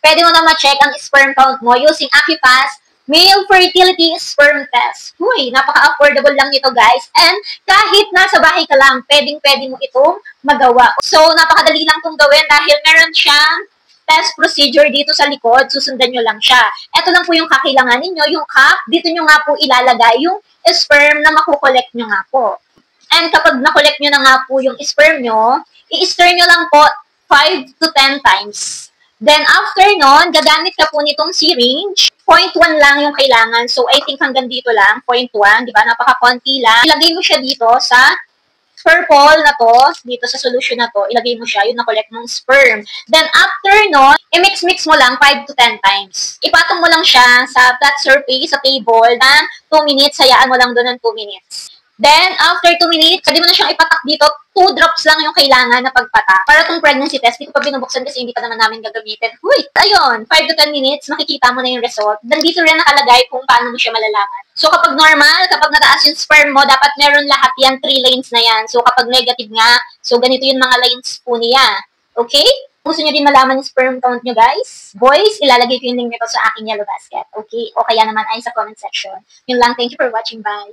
pwede mo na ma-check ang sperm count mo using AccuPass Male Fertility Sperm Test. Huy, napaka-affordable lang ito guys. And kahit nasa bahay ka lang, pwedeng-pwede mo itong magawa. So, napakadali lang itong gawin dahil meron siyang test procedure dito sa likod. Susundan nyo lang siya. Ito lang po yung kakailanganin nyo, yung cup. Dito nyo nga po ilalagay yung sperm na makukolect nyo nga po. And kapag nakolect nyo na nga po yung sperm nyo, i-stir nyo lang po 5 to 10 times. Then after nun, gagamit ka po nitong syringe. 0.1 lang yung kailangan. So, I think hanggang dito lang. 0.1, di ba? Napaka-konti lang. Ilagay mo siya dito sa purple na to, dito sa solution na to, ilagay mo siya, yung na-collect mong sperm. Then, after nun, i-mix-mix mo lang 5 to 10 times. Ipatong mo lang siya sa flat surface, sa table, na 2 minutes, hayaan mo lang doon ng 2 minutes. Then, after 2 minutes, pwede mo na siyang ipatak dito. 2 drops lang yung kailangan na pagpatak. Para itong pregnancy test, hindi ko pa binubuksan kasi hindi pa naman namin gagamitin. Huy! Ayun, 5 to 10 minutes, makikita mo na yung result. Then, dito rin nakalagay kung paano mo siya malalaman. So, kapag normal, kapag nataas yung sperm mo, dapat meron lahat yan, 3 lanes na yan. So, kapag negative nga, so ganito yung mga lanes po niya. Okay? Gusto nyo din malaman yung sperm count nyo, guys? Boys, ilalagay ko yung link nito sa aking yellow basket. Okay? O kaya naman ay sa comment section. Yun lang. Thank you for watching. Bye!